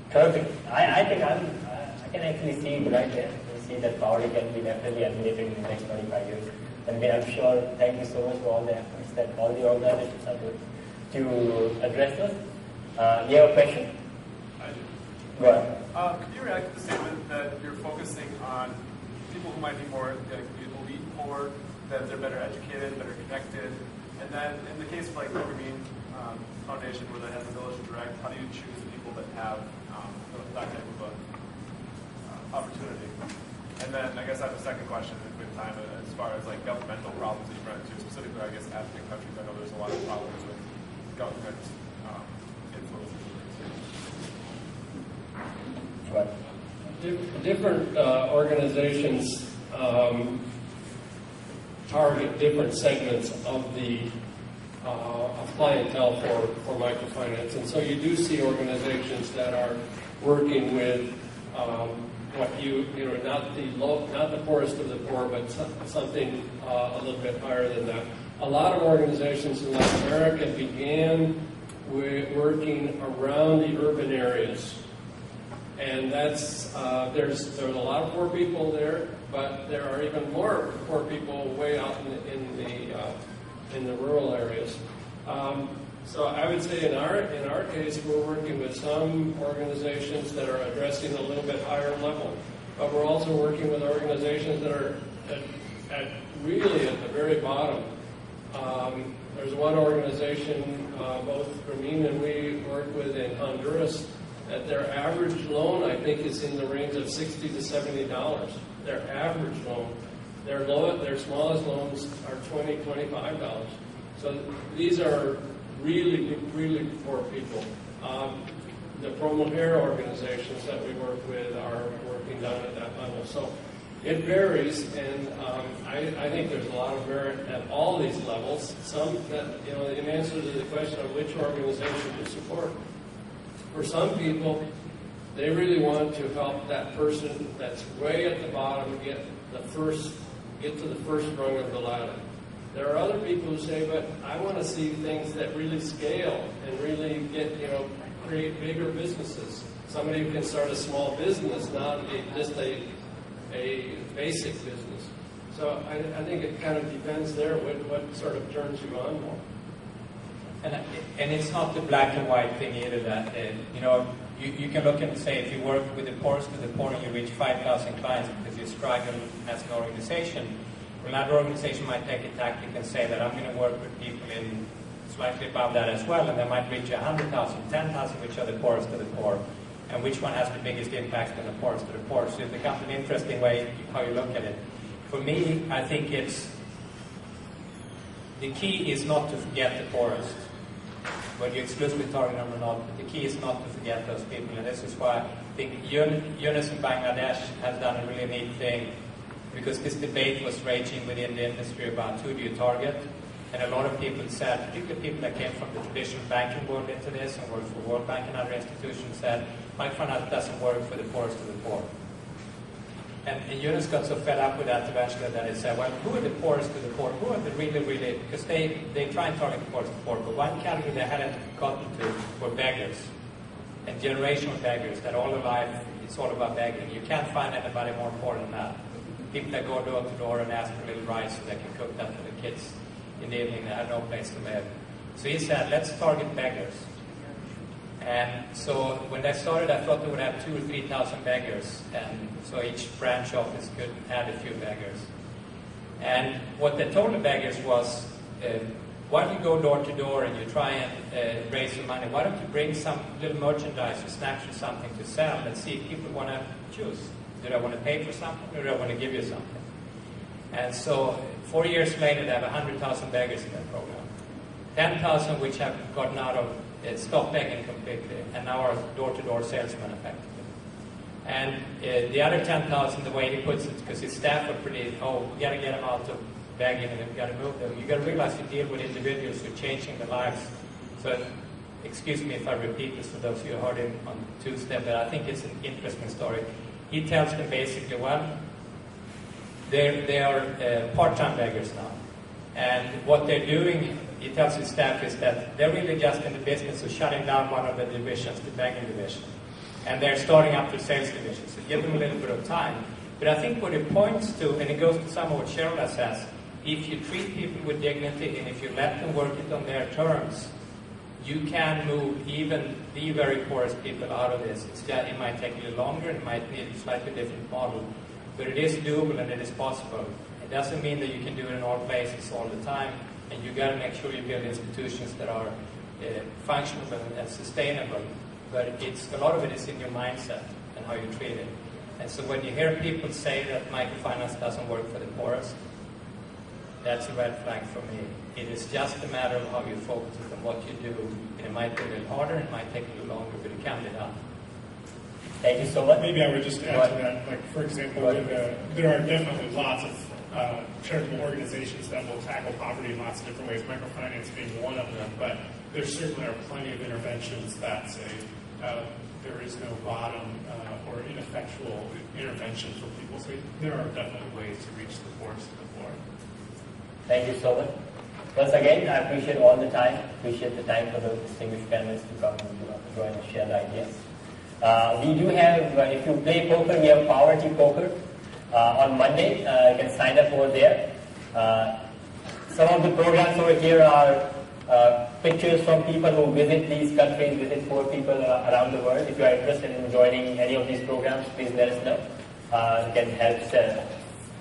Perfect. I think I can actually see it right there. You see that Powerly can be definitely emulated in the next 25 years. And again, I'm sure, thank you so much for all the efforts that all the organizations are doing to address this. You have a question? I do. Go ahead. Could you react to the statement that you're focusing on people who might be more elite poor, that they're better educated, better connected, and then in the case of like the Grameen Foundation where they have the Village Direct, how do you choose the people that have that type of opportunity? And then I guess I have a second question if we have time as far as like governmental problems that you run into, specifically I guess African countries. I know there's a lot of problems with government influences. Right. Different organizations target different segments of the clientele for microfinance, and so you do see organizations that are working with not the poorest of the poor, but something a little bit higher than that. A lot of organizations in Latin America began working around the urban areas. And that's there's a lot of poor people there, but there are even more poor people way out in the rural areas. So I would say in our case, we're working with some organizations that are addressing a little bit higher level, but we're also working with organizations that are really at the very bottom. There's one organization, both Grameen and we work with in Honduras, that their average loan, I think, is in the range of $60 to $70. Their average loan. Their smallest loans are $20, $25. So these are really, really poor people. The Promujer organizations that we work with are working down at that level. So it varies, and I think there's a lot of merit at all these levels. Some that, in answer to the question of which organization to support, for some people, they really want to help that person that's way at the bottom get to the first rung of the ladder. There are other people who say, but I want to see things that really scale and really create bigger businesses. Somebody who can start a small business, not just a basic business. So I think it kind of depends there what sort of turns you on more. And it's not the black and white thing either that, you can look and say if you work with the poorest of the poor and you reach 5,000 clients because you struggle as an organization, well, another organization might take a tactic and say that I'm going to work with people in slightly above that as well, and they might reach 100,000, 10,000, which are the poorest of the poor, and which one has the biggest impact on the poorest of the poor. So it becomes an interesting way how you look at it. For me, I think the key is not to forget the poorest. Whether you exclusively target them or not, but the key is not to forget those people. And this is why I think Yunus in Bangladesh has done a really neat thing, because this debate was raging within the industry about who do you target. And a lot of people said, particularly people that came from the traditional banking world into this and worked for World Bank and other institutions, said, microfinance doesn't work for the poorest of the poor. And Yunus got so fed up with that eventually that he said, well, who are the poorest of the poor? Who are the really, really, because they try and target the poorest of the poor, but one category they hadn't gotten to were beggars, and generational beggars, that all their life it's all about begging. You can't find anybody more poor than that. People that go door to door and ask for a little rice so they can cook that for the kids in the evening, they have no place to live. So he said, let's target beggars. And so when I started, I thought they would have 2,000 or 3,000 beggars, and so each branch office could add a few beggars. And what they told the beggars was, why don't you go door to door and you try and raise some money? Why don't you bring some little merchandise or snacks or something to sell and see if people want to choose? Do they want to pay for something or do they want to give you something? And so 4 years later, they have 100,000 beggars in that program. 10,000 which have gotten out of stopped begging completely, and now are door-to-door salesmen effectively. And the other 10,000, the way he puts it, because his staff are pretty, you got to get them out of begging and you got to move them. You got to realize you deal with individuals who are changing their lives. So, excuse me if I repeat this for those of you who heard him on Tuesday, but I think it's an interesting story. He tells them basically, well, they are part-time beggars now. And what they're doing, he tells his staff, is that they're really just in the business of shutting down one of the divisions, the begging division. and they're starting up their sales division. So give them a little bit of time. But I think what it points to, and it goes to some of what Cheryl says, if you treat people with dignity and if you let them work it on their terms, you can move even the very poorest people out of this. It might take a little longer, it might need a slightly different model, but it is doable and it is possible. It doesn't mean that you can do it in all places all the time, and you got to make sure you build institutions that are functional and sustainable. But a lot of it is in your mindset and how you treat it. And so when you hear people say that microfinance doesn't work for the poorest, that's a red flag for me. It is just a matter of how you focus on what you do. And it might be a little harder, it might take a little longer, but it can be done. Thank you so much. Maybe I would just add to that, like, for example, there are definitely lots of charitable organizations that will tackle poverty in lots of different ways, microfinance being one of them, but there certainly are plenty of interventions that say there is no bottom or ineffectual intervention for people. So there are definitely ways to reach the poorest of the poor. Thank you so much. Once again, I appreciate all the time. Appreciate the time for the distinguished panelists to come and join and share the ideas. We do have, if you play poker, we have Poverty Poker on Monday. You can sign up over there. Some of the programs over here are pictures from people who visit these countries, visit poor people around the world. If you are interested in joining any of these programs, please let us know. We can help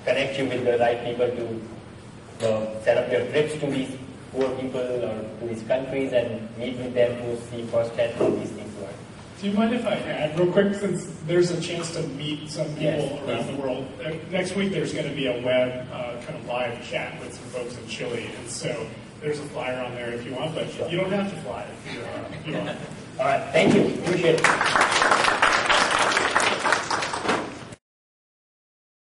connect you with the right people to set up your trips to these poor people or to these countries and meet with them to see firsthand how these things work. Do you mind if I add real quick, since there's a chance to meet some people around the world? Next week there's going to be a web kind of live chat with some folks in Chile, and so there's a flyer on there if you want, but you don't have to fly if you don't want. All right, thank you. Appreciate it.